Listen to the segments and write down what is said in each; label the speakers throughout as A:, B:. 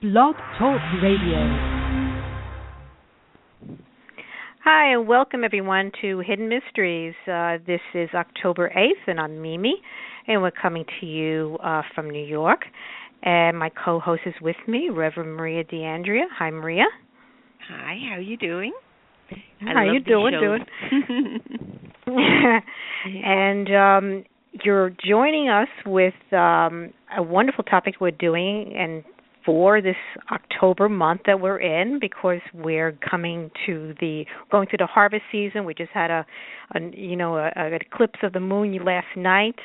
A: Blog Talk Radio.
B: Hi, and welcome everyone to Hidden Mysteries. This is October 8th, and I'm Mimi, and we're coming to you from New York. And my co-host is with me, Reverend Maria DeAndrea. Hi, Maria.
C: Hi, how are you doing?
B: How you doing? And you're joining us with a wonderful topic we're doing, and for this October month that we're in, because we're going through the harvest season. We just had an eclipse of the moon last night,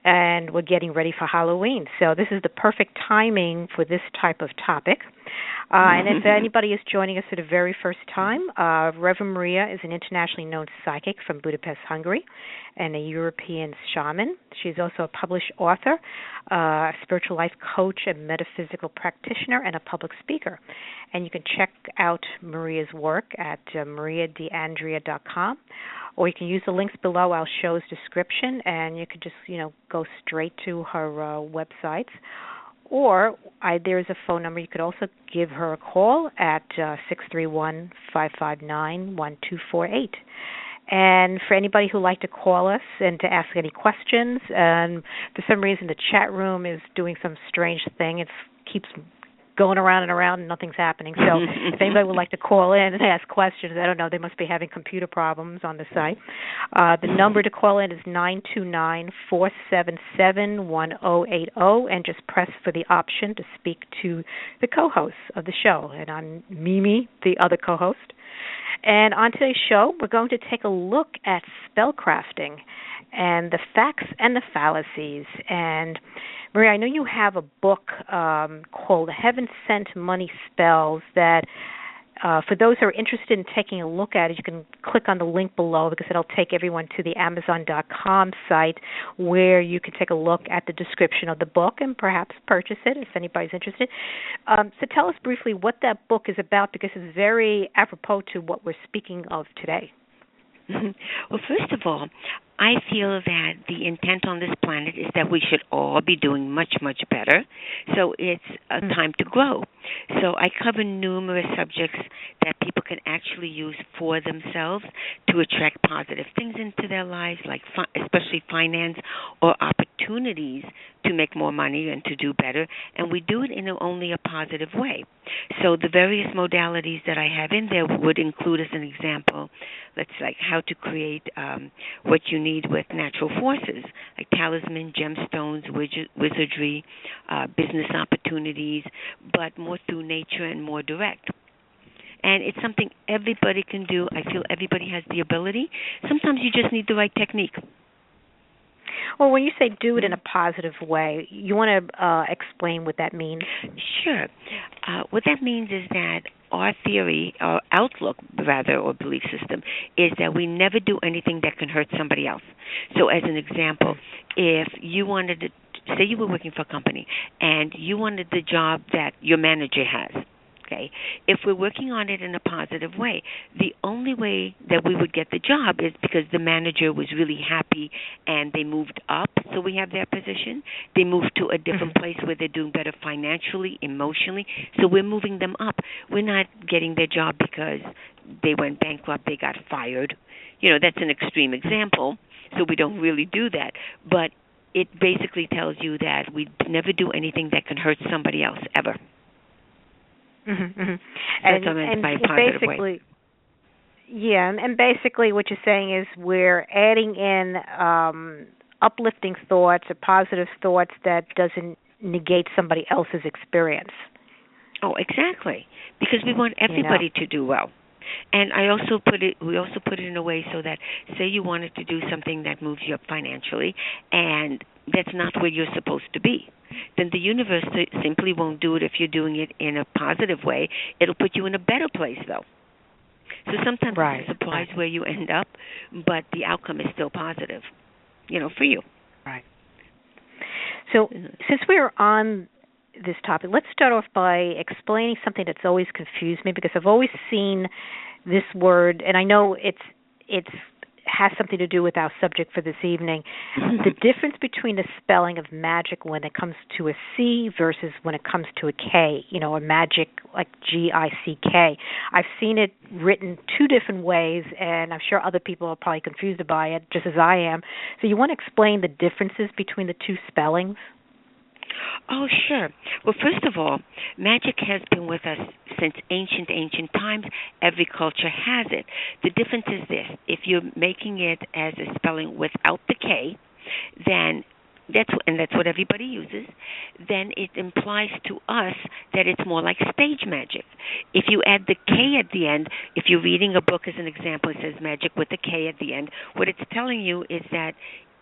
B: and we're getting ready for Halloween. So this is the perfect timing for this type of topic. And if anybody is joining us for the very first time, Reverend Maria is an internationally known psychic from Budapest, Hungary, and a European shaman. She's also a published author, a spiritual life coach, a metaphysical practitioner, and a public speaker. And you can check out Maria's work at mariadeandrea.com, or you can use the links below our show's description, and you can just, go straight to her websites. Or there's a phone number. You could also give her a call at 631-559-1248. And for anybody who'd like to call us and to ask any questions, and for some reason the chat room is doing some strange thing. It keeps going around and around and nothing's happening. So if anybody would like to call in and ask questions, I don't know, they must be having computer problems on the site. The number to call in is 929-477-1080, and just press for the option to speak to the co-host of the show. And I'm Mimi, the other co-host. And on today's show, we're going to take a look at spellcrafting and the facts and the fallacies. And Maria, I know you have a book called Heaven Sent Money Spells that for those who are interested in taking a look at it, you can click on the link below, because it'll take everyone to the Amazon.com site where you can take a look at the description of the book and perhaps purchase it if anybody's interested. So tell us briefly what that book is about, because it's very apropos to what we're speaking of today.
C: Well, first of all, I feel that the intent on this planet is that we should all be doing much, much better. So it's a time to grow. So I cover numerous subjects that people can actually use for themselves to attract positive things into their lives, like especially finance or opportunities to make more money and to do better. And we do it in only a positive way. So the various modalities that I have in there would include, as an example, let's like how to create what you need with natural forces, like talisman, gemstones, wizardry, business opportunities, but more through nature and more direct. And it's something everybody can do. I feel everybody has the ability. Sometimes you just need the right technique.
B: Well, when you say do it in a positive way, you want to explain what that means?
C: Sure. What that means is that our theory, our outlook, rather, or belief system, is that we never do anything that can hurt somebody else. So as an example, if you wanted to, say you were working for a company, and you wanted the job that your manager has, okay, if we're working on it in a positive way, the only way that we would get the job is because the manager was really happy and they moved up, so we have their position. They moved to a different place where they're doing better financially, emotionally, so we're moving them up. We're not getting their job because they went bankrupt, they got fired. That's an extreme example, so we don't really do that. But it basically tells you that we never do anything that can hurt somebody else, ever.
B: And
C: by a positive
B: basically,
C: way.
B: Yeah, and basically what you're saying is we're adding in uplifting thoughts or positive thoughts that doesn't negate somebody else's experience.
C: Oh, exactly, because we want everybody to do well. And we also put it in a way so that, say you wanted to do something that moves you up financially, and that's not where you're supposed to be, then the universe simply won't do it if you're doing it in a positive way. It'll put you in a better place, though. So sometimes it's a surprise where you end up, but the outcome is still positive, for you.
B: Right. So since we're on this topic, let's start off by explaining something that's always confused me, because I've always seen this word, and I know it's has something to do with our subject for this evening. The difference between the spelling of magic when it comes to a C versus when it comes to a K, a magic like Gick. I've seen it written two different ways, and I'm sure other people are probably confused by it, just as I am. So you want to explain the differences between the two spellings?
C: Oh, sure. Well, first of all, magic has been with us since ancient times. Every culture has it. The difference is this. If you're making it as a spelling without the K, then that's what everybody uses, then it implies to us that it's more like stage magic. If you add the K at the end, if you're reading a book as an example, it says magic with the K at the end, what it's telling you is that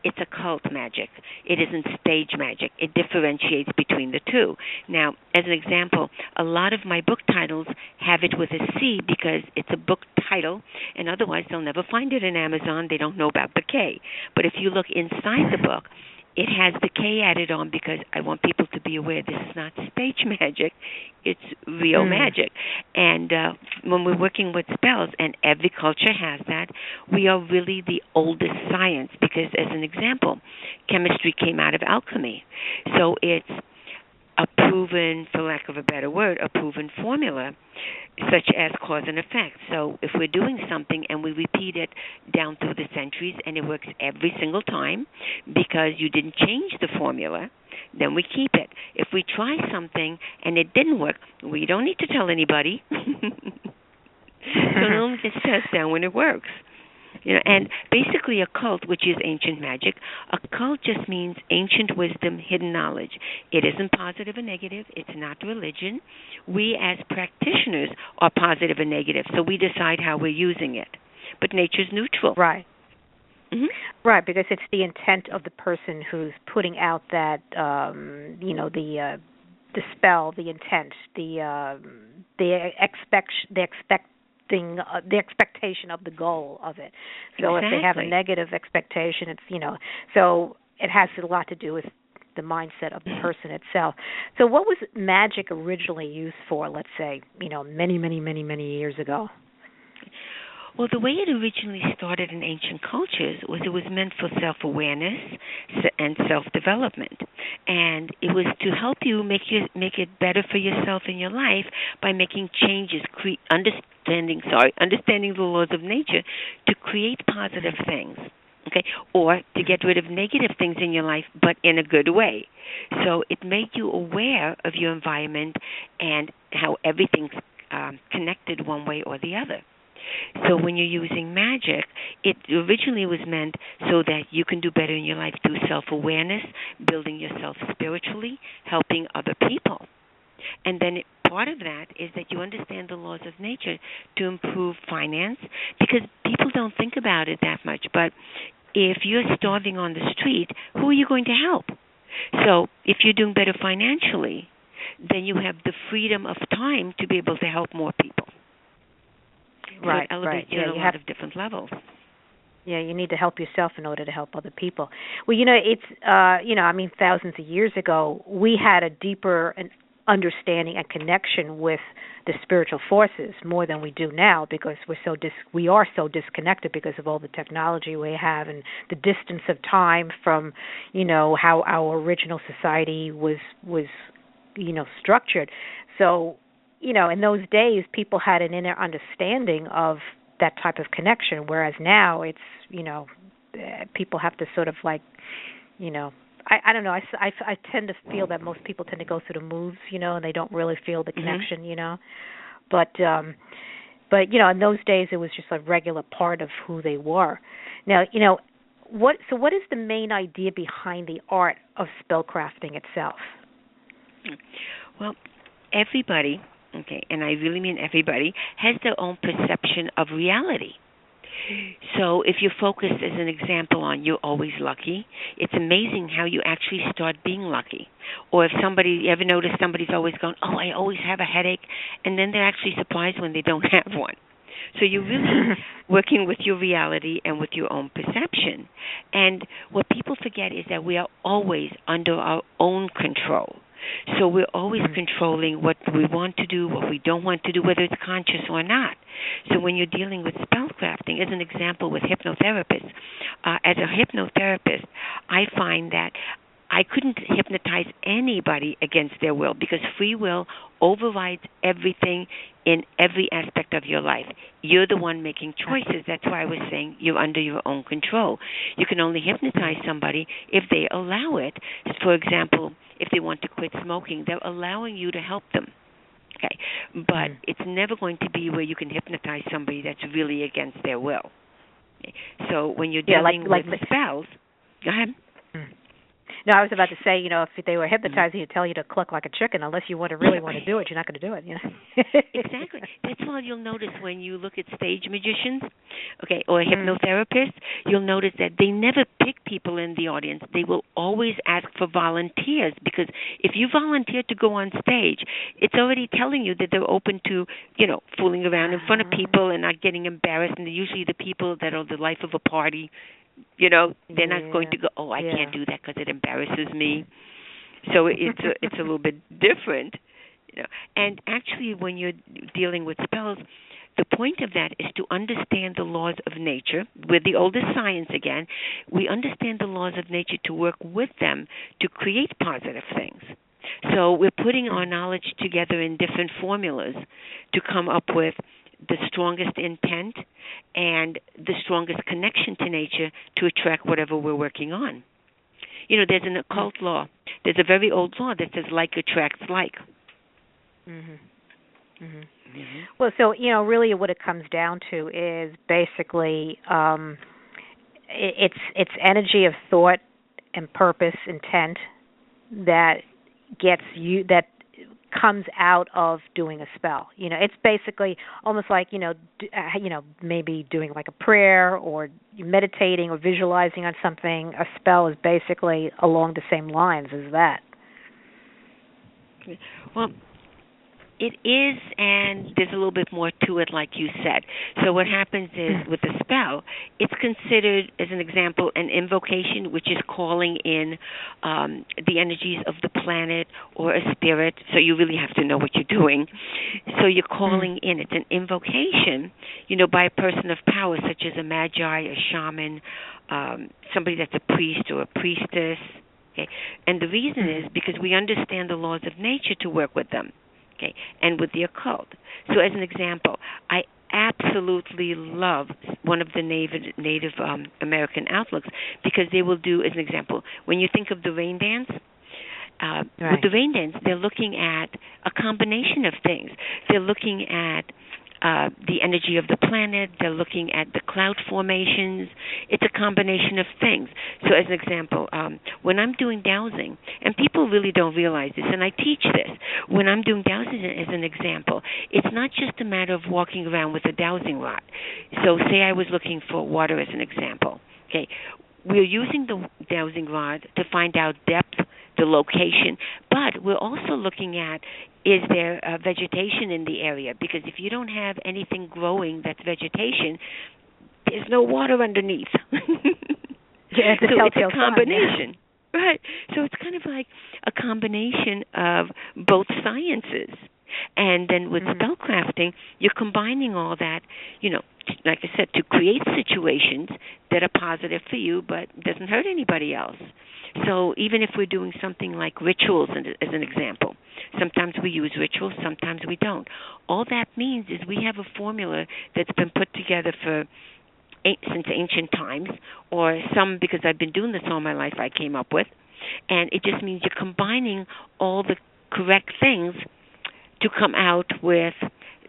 C: it's occult magic. It isn't stage magic. It differentiates between the two. Now, as an example, a lot of my book titles have it with a C because it's a book title, and otherwise they'll never find it in Amazon. They don't know about the K. But if you look inside the book, it has the K added on because I want people to be aware this is not stage magic, it's real magic. And when we're working with spells, and every culture has that, we are really the oldest science because, as an example, chemistry came out of alchemy. So it's a proven, for lack of a better word, a proven formula, such as cause and effect. So if we're doing something and we repeat it down through the centuries and it works every single time because you didn't change the formula, then we keep it. If we try something and it didn't work, we don't need to tell anybody. So no one gets test down when it works. And basically a cult, which is ancient magic, a cult just means ancient wisdom, hidden knowledge. It isn't positive or negative. It's not religion. We as practitioners are positive or negative, so we decide how we're using it. But nature's neutral.
B: Right.
C: Mm-hmm.
B: Right, because it's the intent of the person who's putting out that, the spell, the intent, the expectation of the goal of it. So
C: Exactly.
B: if they have a negative expectation, it's so it has a lot to do with the mindset of the person itself. So what was magic originally used for? Let's say many years ago.
C: Well, the way it originally started in ancient cultures was it was meant for self-awareness and self-development. And it was to help you make it better for yourself in your life by making changes, understanding the laws of nature to create positive things. Okay, or to get rid of negative things in your life, but in a good way. So it made you aware of your environment and how everything's connected one way or the other. So when you're using magic, it originally was meant so that you can do better in your life through self-awareness, building yourself spiritually, helping other people. And then part of that is that you understand the laws of nature to improve finance, because people don't think about it that much. But if you're starving on the street, who are you going to help? So if you're doing better financially, then you have the freedom of time to be able to help more people.
B: Right,
C: so it elevates you on a lot of different levels.
B: Yeah, you need to help yourself in order to help other people. Well, it's, thousands of years ago, we had a deeper understanding and connection with the spiritual forces more than we do now, because we are so disconnected because of all the technology we have and the distance of time from, how our original society was structured. So, in those days, people had an inner understanding of that type of connection, whereas now it's, people have to sort of like, I don't know. I tend to feel that most people tend to go through the moves, and they don't really feel the connection, But in those days, it was just a regular part of who they were. Now, what is the main idea behind the art of spellcrafting itself?
C: Well, everybody, okay, and I really mean everybody, has their own perception of reality. So if you're focused, as an example, on you're always lucky, it's amazing how you actually start being lucky. Or if you ever notice somebody's always going, oh, I always have a headache, and then they're actually surprised when they don't have one. So you're really working with your reality and with your own perception. And what people forget is that we are always under our own control. So we're always controlling what we want to do, what we don't want to do, whether it's conscious or not. So when you're dealing with spellcrafting, as an example with hypnotherapists, as a hypnotherapist, I find that I couldn't hypnotize anybody against their will because free will overrides everything in every aspect of your life. You're the one making choices. That's why I was saying you're under your own control. You can only hypnotize somebody if they allow it. For example, if they want to quit smoking, they're allowing you to help them. Okay, but it's never going to be where you can hypnotize somebody that's really against their will. Okay. So when you're dealing with spells, go ahead.
B: No, I was about to say, if they were hypnotizing you, tell you to cluck like a chicken. Unless you really want to do it, you're not going to do it.
C: Exactly. That's why you'll notice when you look at stage magicians, okay, or hypnotherapists, you'll notice that they never pick people in the audience. They will always ask for volunteers because if you volunteer to go on stage, it's already telling you that they're open to, fooling around in front of people and not getting embarrassed. And usually the people that are the life of a party. They're not going to go, I can't do that because it embarrasses me. So it's a little bit different. And actually, when you're dealing with spells, the point of that is to understand the laws of nature. We're the oldest science again. We understand the laws of nature to work with them to create positive things. So we're putting our knowledge together in different formulas to come up with the strongest intent and the strongest connection to nature to attract whatever we're working on. There's an occult law. There's a very old law that says like attracts like.
B: Well, so, really what it comes down to is basically it's energy of thought and purpose, intent that comes out of doing a spell. It's basically almost like, maybe doing like a prayer or meditating or visualizing on something. A spell is basically along the same lines as that.
C: Well, it is, and there's a little bit more to it, like you said. So what happens is with a spell, it's considered, as an example, an invocation, which is calling in the energies of the planet or a spirit. So you really have to know what you're doing. So you're calling in. It's an invocation, by a person of power, such as a magi, a shaman, somebody that's a priest or a priestess. Okay? And the reason is because we understand the laws of nature to work with them. Okay, and with the occult. So as an example, I absolutely love one of the Native American outlooks because they will do, as an example, when you think of the rain dance, with the rain dance, they're looking at a combination of things. They're looking at the energy of the planet. They're looking at the cloud formations. It's a combination of things. So as an example, when I'm doing dowsing, and people really don't realize this, and I teach this, when I'm doing dowsing as an example, it's not just a matter of walking around with a dowsing rod. So say I was looking for water as an example. Okay, we're using the dowsing rod to find out depth, the location, but we're also looking at, is there vegetation in the area? Because if you don't have anything growing that's vegetation, there's no water underneath.
B: Yeah,
C: so it's a combination. Right. So it's kind of like a combination of both sciences. And then with spellcrafting, you're combining all that, like I said, to create situations that are positive for you but doesn't hurt anybody else. So even if we're doing something like rituals, as an example, sometimes we use rituals, sometimes we don't. All that means is we have a formula that's been put together since ancient times, or some, because I've been doing this all my life, I came up with. And it just means you're combining all the correct things to come out with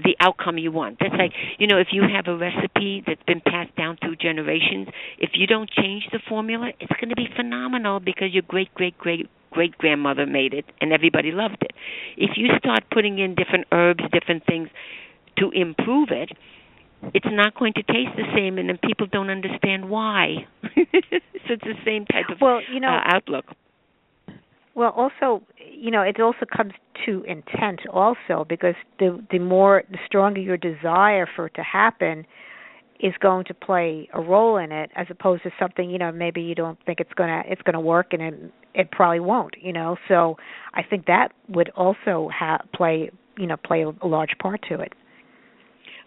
C: the outcome you want. That's like, if you have a recipe that's been passed down through generations, if you don't change the formula, it's going to be phenomenal because your great-great-great-great-grandmother made it and everybody loved it. If you start putting in different herbs, different things to improve it, it's not going to taste the same, and then people don't understand why. So it's the same type of outlook.
B: Well, also, it also comes to intent also, because the stronger your desire for it to happen, is going to play a role in it, as opposed to something, maybe you don't think it's gonna work, and it probably won't. So I think that would also play a large part to it.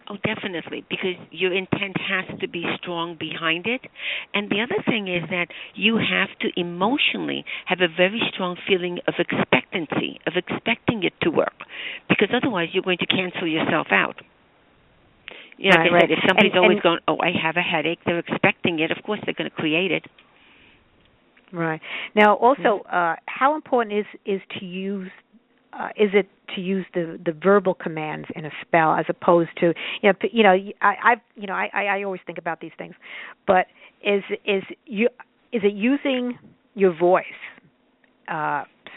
C: Oh, definitely, because your intent has to be strong behind it. And the other thing is that you have to emotionally have a very strong feeling of expectancy, of expecting it to work, because otherwise you're going to cancel yourself out. Like I said, if somebody's always going, oh, I have a headache, they're expecting it, of course they're going to create it.
B: Right. Now, also, how important is to use the verbal commands in a spell, as opposed to I always think about these things, but is it using your voice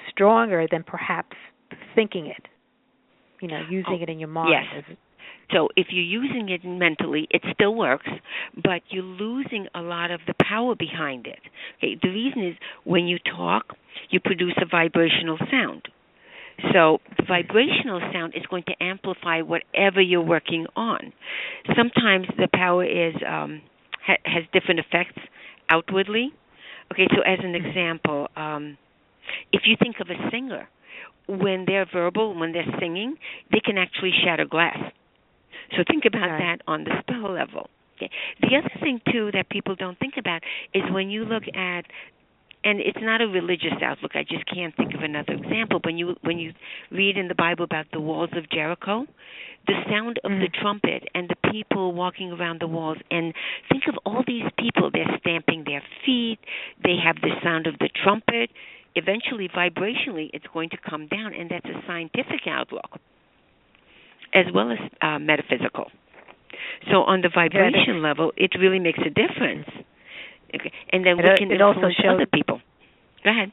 B: stronger than perhaps thinking it, using it in your mind?
C: Yes. So if you're using it mentally, it still works, but you're losing a lot of the power behind it. Okay, the reason is when you talk, you produce a vibrational sound. So the vibrational sound is going to amplify whatever you're working on. Sometimes the power is has different effects outwardly. Okay, so as an example, if you think of a singer, when they're verbal, when they're singing, they can actually shatter glass. So think about that on the spell level. Okay. The other thing, too, that people don't think about is when you look at, and it's not a religious outlook, I just can't think of another example, when you read in the Bible about the walls of Jericho, the sound of the trumpet and the people walking around the walls, and think of all these people, they're stamping their feet, they have the sound of the trumpet. Eventually, vibrationally, it's going to come down, and that's a scientific outlook, as well as metaphysical. So on the vibration level, it really makes a difference. Okay. And then we can influence other people. Go ahead.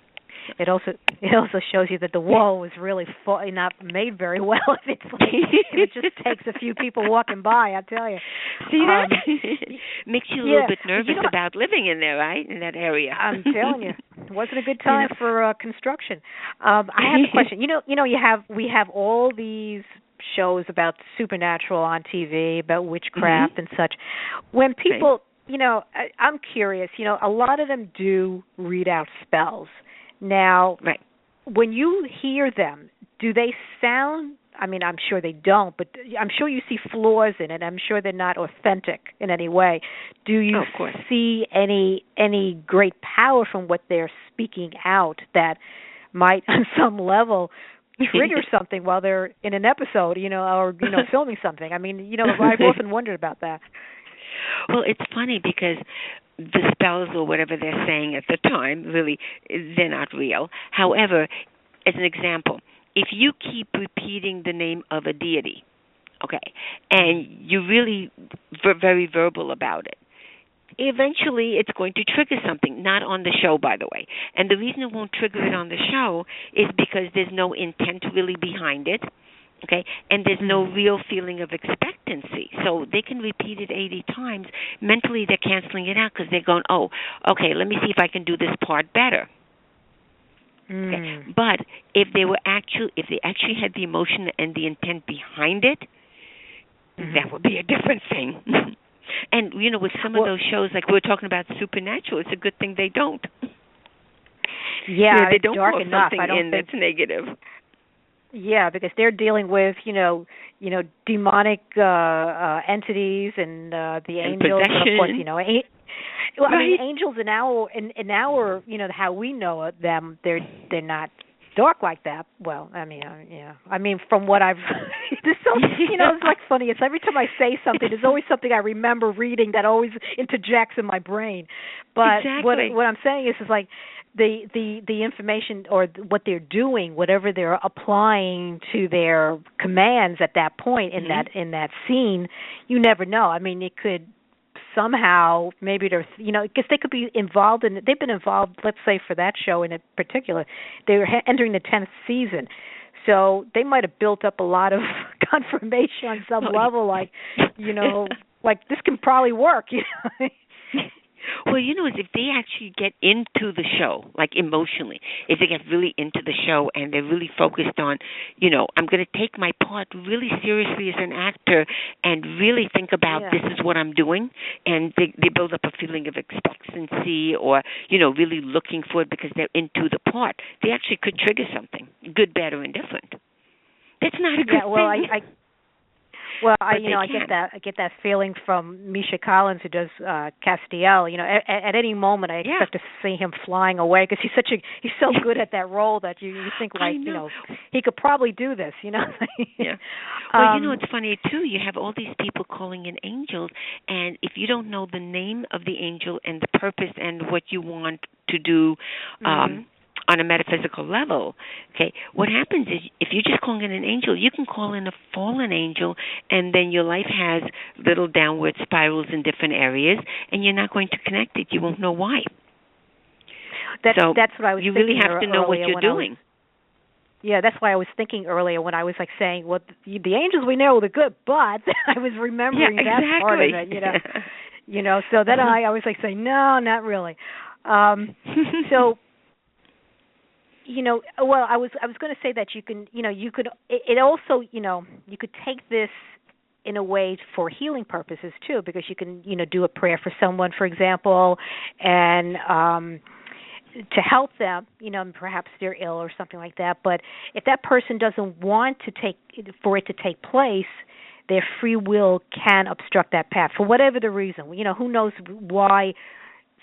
B: It also shows you that the wall was really not made very well. If it just takes a few people walking by, I tell you.
C: See that? Makes you a little bit nervous about living in there, right? In that area.
B: I'm telling you, it wasn't a good time for construction. I have a question. We have all these shows about supernatural on TV, about witchcraft and such. When people, I'm curious. A lot of them do read out spells. Now, when you hear them, do they sound, I'm sure they don't, but I'm sure you see flaws in it. I'm sure they're not authentic in any way. Do you see any great power from what they're speaking out that might, on some level, trigger something while they're in an episode, or filming something? I've often wondered about that.
C: Well, it's funny because the spells or whatever they're saying at the time, really, they're not real. However, as an example, if you keep repeating the name of a deity, and you're really very verbal about it, eventually it's going to trigger something, not on the show, by the way. And the reason it won't trigger it on the show is because there's no intent really behind it. And there's no real feeling of expectancy. So they can repeat it 80 times. Mentally, they're canceling it out because they're going, let me see if I can do this part better. But if they actually had the emotion and the intent behind it, that would be a different thing. And, with some of those shows, like we're talking about Supernatural, it's a good thing they don't.
B: Yeah,
C: they don't
B: dark
C: put
B: enough.
C: something that's negative.
B: Yeah, because they're dealing with demonic entities and the angels, and of course, angels in our how we know them, they're not dark like that. Well, from what I've there's so it's like funny. It's every time I say something, there's always something I remember reading that always interjects in my brain. But what I'm saying is like the information or what they're doing, whatever they're applying to their commands at that point in that scene, you never know. It could somehow, maybe they're, because they could be involved in, they've been involved, let's say for that show in particular, they were entering the 10th season. So they might have built up a lot of confirmation on some level, like, like this can probably work,
C: Well, is if they actually get into the show, like emotionally, if they get really into the show and they're really focused on, I'm going to take my part really seriously as an actor and really think about
B: Yeah.
C: this is what I'm doing, and they build up a feeling of expectancy or, really looking for it because they're into the part, they actually could trigger something, good, bad, or indifferent. That's not a good
B: Yeah, well,
C: thing. But they
B: I
C: can.
B: get that feeling from Misha Collins, who does Castiel. At any moment, I
C: Yeah.
B: expect to see him flying away because he's so good at that role that you think
C: I
B: like,
C: know.
B: he could probably do this.
C: Yeah. Well,
B: um,
C: it's funny too. You have all these people calling in angels, and if you don't know the name of the angel and the purpose and what you want to do,
B: mhm.
C: on a metaphysical level, okay, what happens is if you just call in an angel, you can call in a fallen angel, and then your life has little downward spirals in different areas, and you're not going to connect it. You won't know why. So
B: That's what I was
C: you really
B: thinking
C: have to know what
B: earlier
C: you're
B: when I was.
C: doing.
B: Yeah, that's why I was thinking earlier when I was like saying, well, the angels we know they're good, but I was remembering
C: Yeah,
B: that part of
C: exactly.
B: it. So then I was like saying, no, not really. So well, I was going to say that you could it also you could take this in a way for healing purposes too, because you can do a prayer for someone, for example, and to help them, and perhaps they're ill or something like that. But if that person doesn't want to take for it to take place, their free will can obstruct that path for whatever the reason. Who knows why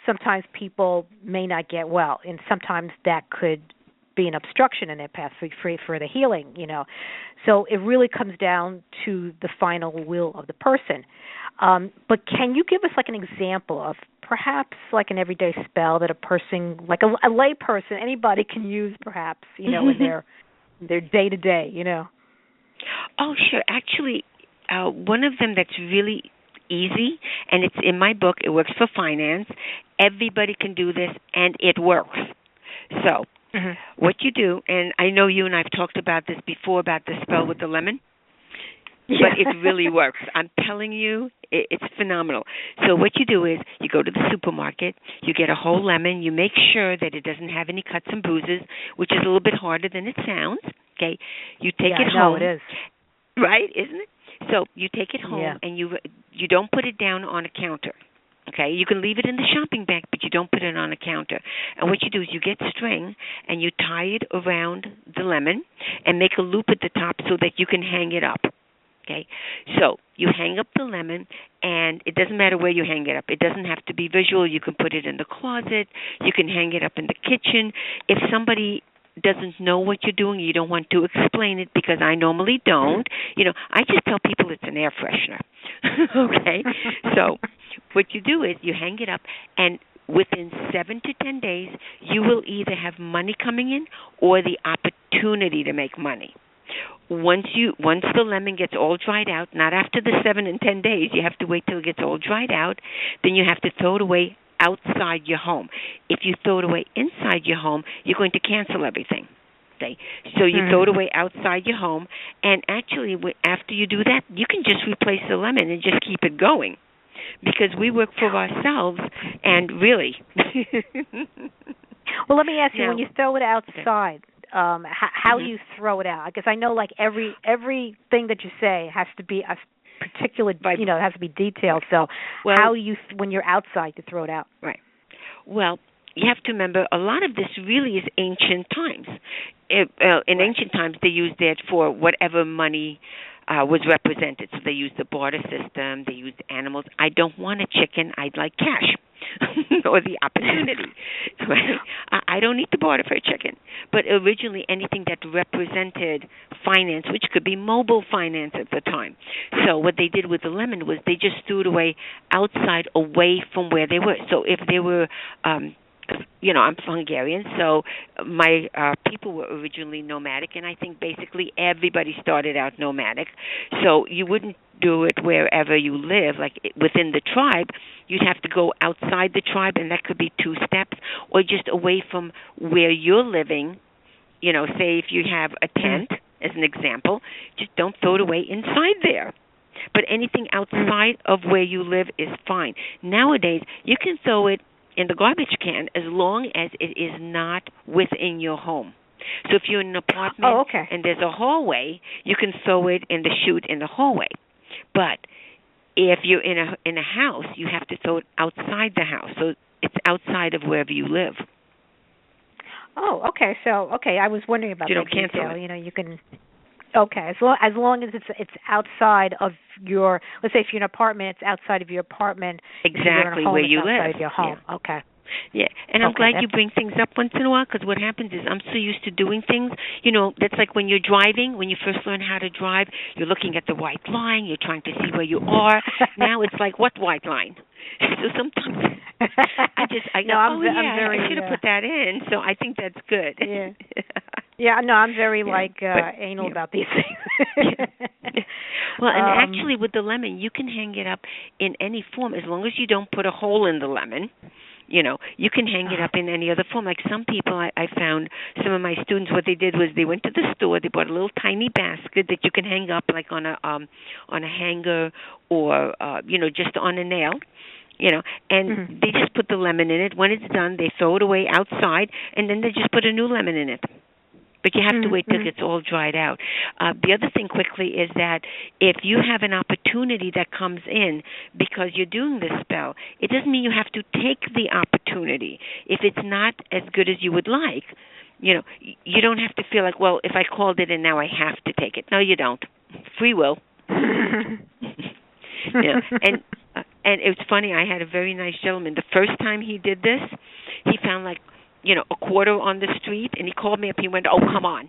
B: sometimes people may not get well, and sometimes that could be an obstruction in their path for the healing. So it really comes down to the final will of the person. But can you give us like an example of perhaps like an everyday spell that a person, like a lay person, anybody can use perhaps, in their day to day,
C: Oh, sure. Actually, one of them that's really easy, and it's in my book. It works for finance. Everybody can do this, and it works. So,
B: Mhm.
C: what you do, and I know you and I've talked about this before about the spell with the lemon, but it really works. I'm telling you, it's phenomenal. So what you do is you go to the supermarket, you get a whole lemon, you make sure that it doesn't have any cuts and bruises, which is a little bit harder than it sounds. Okay, you take it
B: I know
C: home,
B: it is.
C: right? Isn't it? So you take it
B: Yeah.
C: home and you don't put it down on a counter. Okay, you can leave it in the shopping bag, but you don't put it on a counter. And what you do is you get string and you tie it around the lemon and make a loop at the top so that you can hang it up. Okay, so you hang up the lemon, and it doesn't matter where you hang it up. It doesn't have to be visual. You can put it in the closet. You can hang it up in the kitchen. If somebody doesn't know what you're doing, you don't want to explain it, because I normally don't. I just tell people it's an air freshener. Okay, so what you do is you hang it up, and within 7 to 10 days, you will either have money coming in or the opportunity to make money. Once the lemon gets all dried out, not after the 7 and 10 days, you have to wait till it gets all dried out, then you have to throw it away outside your home. If you throw it away inside your home, you're going to cancel everything. Okay? So you throw it away outside your home, and actually after you do that, you can just replace the lemon and just keep it going, because we work for ourselves, and really.
B: Well, let me ask you,
C: Now,
B: when you throw it outside, how do
C: Mhm.
B: you throw it out? Because I know, like everything that you say has to be a particular, it has to be detailed. So,
C: well,
B: how do you, when you're outside, to throw it out?
C: right. Well, you have to remember, a lot of this really is ancient times. In ancient times, they used it for whatever money was represented. So they used the barter system. They used animals. I don't want a chicken. I'd like cash. Or the opportunity. Right? I don't need to barter for a chicken. But originally, anything that represented finance, which could be mobile finance at the time. So what they did with the lemon was they just threw it away outside, away from where they were. So if they were I'm Hungarian, so my people were originally nomadic, and I think basically everybody started out nomadic. So you wouldn't do it wherever you live, like within the tribe. You'd have to go outside the tribe, and that could be 2 steps, or just away from where you're living. Say if you have a tent, as an example, just don't throw it away inside there. But anything outside of where you live is fine. Nowadays, you can throw it in the garbage can as long as it is not within your home. So if you're in an apartment and there's a hallway, you can throw it in the chute in the hallway. But if you're in a house, you have to throw it outside the house. So it's outside of wherever you live.
B: Oh, okay. So, I was wondering about that detail.
C: It.
B: You can. Okay, as long as it's outside of your. Let's say if you're in an apartment, it's outside of your apartment.
C: Exactly where you live.
B: Outside of your home.
C: Yeah.
B: Okay.
C: Yeah, and I'm glad you bring things up once in a while, because what happens is I'm so used to doing things. That's like when you're driving, when you first learn how to drive, you're looking at the white line, you're trying to see where you are. Now it's like, what white line? So sometimes I go, I should have put that in. So I think that's good.
B: Yeah. Yeah, no, I'm very anal about these things.
C: Well, and actually with the lemon, you can hang it up in any form as long as you don't put a hole in the lemon. You can hang it up in any other form. Like some people, I found some of my students, what they did was they went to the store, they bought a little tiny basket that you can hang up like on a hanger or just on a nail. And they just put the lemon in it. When it's done, they throw it away outside, and then they just put a new lemon in it. But you have to wait till it's all dried out. The other thing quickly is that if you have an opportunity that comes in because you're doing this spell, it doesn't mean you have to take the opportunity. If it's not as good as you would like, you don't have to feel like, well, if I called it and now I have to take it. No, you don't. Free will. And it's funny, I had a very nice gentleman. The first time he did this, he found a quarter on the street, and he called me up. He went, "Oh, come on."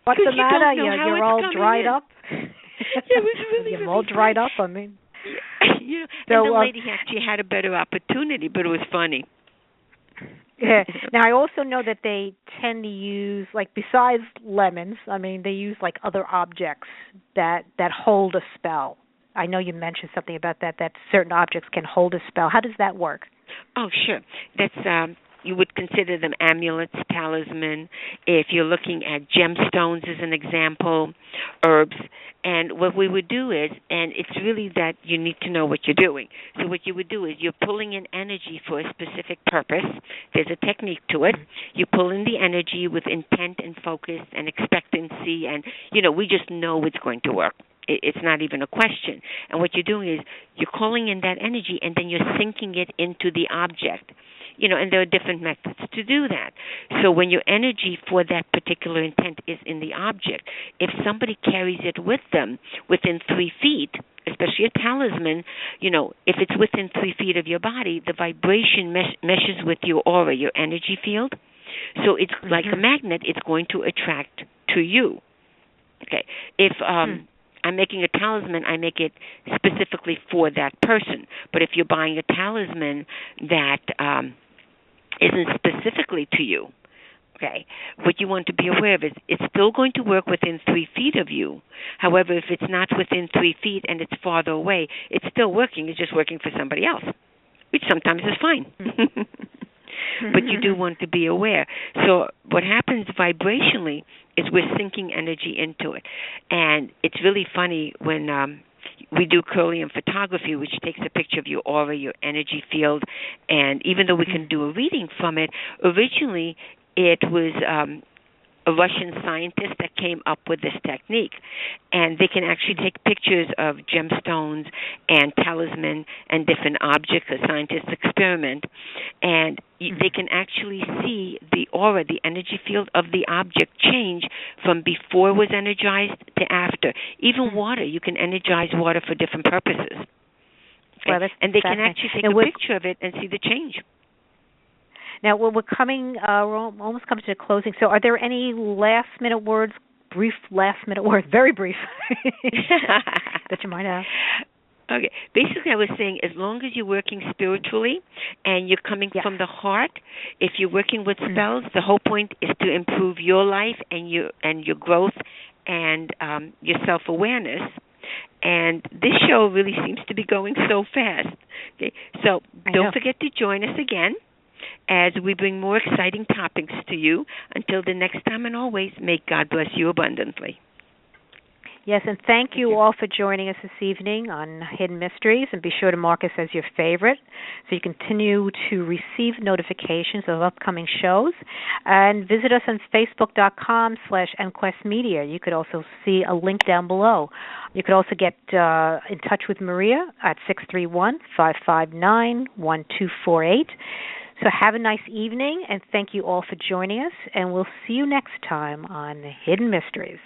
B: What's the matter? You're all dried up?
C: It was really,
B: you're all dried up, I mean.
C: And the lady actually had a better opportunity, but it was funny.
B: Yeah. Now, I also know that they tend to use, besides lemons, they use, other objects that hold a spell. I know you mentioned something about that certain objects can hold a spell. How does that work?
C: Oh, sure. That's you would consider them amulets, talisman. If you're looking at gemstones as an example, herbs. And what we would do is, and it's really that you need to know what you're doing. So what you would do is you're pulling in energy for a specific purpose. There's a technique to it. You pull in the energy with intent and focus and expectancy, and, we just know it's going to work. It's not even a question. And what you're doing is you're calling in that energy, and then you're sinking it into the object. And there are different methods to do that. So when your energy for that particular intent is in the object, if somebody carries it with them within 3 feet, especially a talisman, if it's within 3 feet of your body, the vibration meshes with your aura, your energy field. So it's like a magnet. It's going to attract to you. Okay. If I'm making a talisman, I make it specifically for that person. But if you're buying a talisman that isn't specifically to you, okay, what you want to be aware of is it's still going to work within 3 feet of you. However, if it's not within 3 feet and it's farther away, it's still working. It's just working for somebody else, which sometimes is fine. But you do want to be aware. So what happens vibrationally is we're sinking energy into it. And it's really funny when we do Curlium photography, which takes a picture of your aura, your energy field, and even though we can do a reading from it, originally it was a Russian scientist that came up with this technique. And they can actually take pictures of gemstones and talisman and different objects. A scientist experiment. And they can actually see the aura, the energy field of the object change from before it was energized to after. Even water, you can energize water for different purposes. Okay?
B: Well,
C: and they can actually take a picture of it and see the change.
B: Now, we're almost coming to a closing. So are there any last-minute words, brief last-minute words, very brief, that you might have?
C: Okay. Basically, I was saying as long as you're working spiritually and you're coming from the heart, if you're working with spells, the whole point is to improve your life and your growth and your self-awareness. And this show really seems to be going so fast. Okay. So don't forget to join us again as we bring more exciting topics to you. Until the next time and always, may God bless you abundantly.
B: Yes, and thank
C: Thank
B: you
C: you.
B: all for joining us this evening on Hidden Mysteries, and be sure to mark us as your favorite so you continue to receive notifications of upcoming shows. And visit us on facebook.com/EnquestMedia. You could also see a link down below. You could also get in touch with Maria at 631-559-1248. So have a nice evening, and thank you all for joining us, and we'll see you next time on Hidden Mysteries.